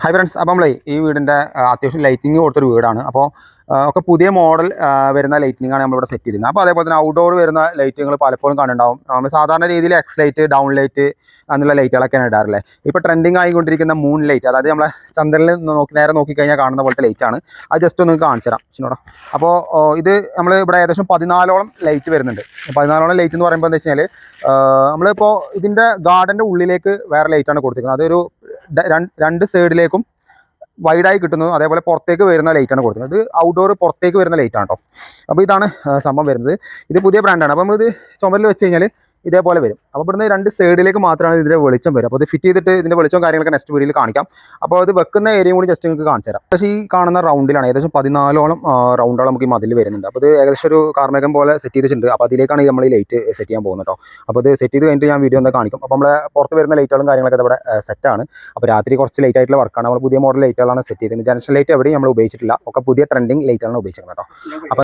Hi friends, അപ്പോൾ നമ്മളെ ഈ വീടിൻ്റെ അത്യാവശ്യം ലൈറ്റിങ് കൊടുത്തൊരു വീടാണ്. അപ്പോൾ ഒക്കെ പുതിയ മോഡൽ വരുന്ന ലൈറ്റിങ്ങാണ് നമ്മളിവിടെ സെറ്റ് ചെയ്തിരുന്നത്. അപ്പോൾ അതേപോലെ തന്നെ ഔട്ട്ഡോർ വരുന്ന ലൈറ്റുകൾ പലപ്പോഴും കണ്ടുണ്ടാവും. നമ്മൾ സാധാരണ രീതിയിൽ എക്സ് ലൈറ്റ്, ഡൗൺ ലൈറ്റ് എന്നുള്ള ലൈറ്റുകളൊക്കെയാണ് ഇടാറില്ലേ. ഇപ്പോൾ ട്രെൻഡിങ് ആയിക്കൊണ്ടിരിക്കുന്ന മൂൺ ലൈറ്റ്, അതായത് നമ്മളെ ചന്ദ്രനിൽ നേരെ നോക്കിക്കഴിഞ്ഞാൽ കാണുന്ന പോലത്തെ ലൈറ്റാണ്. അത് ജസ്റ്റ് ഒന്ന് കാണിച്ചു തരാം ചിന്നോടാ. അപ്പോൾ ഇത് നമ്മൾ ഇവിടെ ഏകദേശം 14ഓളം ലൈറ്റ് വരുന്നുണ്ട്. 14ഓളം ലൈറ്റ് എന്ന് പറയുമ്പോൾ എന്താ വെച്ച് കഴിഞ്ഞാൽ നമ്മളിപ്പോൾ ഇതിൻ്റെ ഗാർഡൻ്റെ ഉള്ളിലേക്ക് വേറെ ലൈറ്റാണ് കൊടുത്തിരിക്കുന്നത്. അതൊരു രണ്ട് സൈഡിലേക്കും വൈഡായി കിട്ടുന്നു. അതേപോലെ പുറത്തേക്ക് വരുന്ന ലൈറ്റാണ് കൊടുക്കുന്നത്. ഇത് ഔട്ട്ഡോർ പുറത്തേക്ക് വരുന്ന ലൈറ്റാണ് കേട്ടോ. അപ്പോൾ ഇതാണ് സംഭവം വരുന്നത്. ഇത് പുതിയ ബ്രാൻഡാണ്. അപ്പോൾ നമ്മളിത് ചുമരിൽ വെച്ച് കഴിഞ്ഞാൽ ഇതേപോലെ വരും. അപ്പോൾ ഇവിടുന്ന് രണ്ട് സൈഡിലേക്ക് മാത്രമാണ് ഇതിൻ്റെ വെളിച്ചം വരും. അപ്പോൾ ഇത് ഫിറ്റ് ചെയ്തിട്ട് ഇതിൻ്റെ വെളിച്ചവും കാര്യങ്ങളൊക്കെ നെക്സ്റ്റ് വീഡിയോയിൽ കാണിക്കാം. അപ്പോൾ അത് വെക്കുന്ന ഏരിയയും കൂടി ജസ്റ്റ് നിങ്ങൾക്ക് കാണിച്ചു തരാം. പക്ഷേ ഈ കാണുന്ന റൗണ്ടിലാണ് ഏകദേശം 14ഓളം റൗണ്ടോളം നമുക്ക് ഈ മതിൽ വരുന്നുണ്ട്. അപ്പോൾ ഇത് ഏകദേശം ഒരു കാർമേഘം പോലെ സെറ്റ് ചെയ്തിട്ടുണ്ട്. അപ്പോൾ അതിലേക്കാണ് നമ്മൾ ഈ ലൈറ്റ് സെറ്റ് ചെയ്യാൻ പോകുന്നത് കേട്ടോ. അപ്പോൾ ഇത് സെറ്റ് ചെയ്ത് കഴിഞ്ഞിട്ട് ഞാൻ വീഡിയോ ഒന്ന് കാണിക്കും. അപ്പോൾ നമ്മൾ പുറത്ത് വരുന്ന ലൈറ്റുകളും കാര്യങ്ങളൊക്കെ ഇവിടെ സെറ്റാണ്. അപ്പോൾ രാത്രി കുറച്ച് ലൈറ്റ് ആയിട്ടുള്ള വർക്കാണ്. നമ്മൾ പുതിയ മോഡൽ ലൈറ്റുകളാണ് സെറ്റ് ചെയ്തിട്ടുണ്ട്. ജനറേഷൻ ലൈറ്റ് എവിടെയും നമ്മൾ ഉപയോഗിച്ചിട്ടില്ല. ഒക്കെ പുതിയ ട്രെൻഡിങ് ലൈറ്റാണ് ഉപയോഗിച്ചിരുന്നത് കേട്ടോ. അപ്പോൾ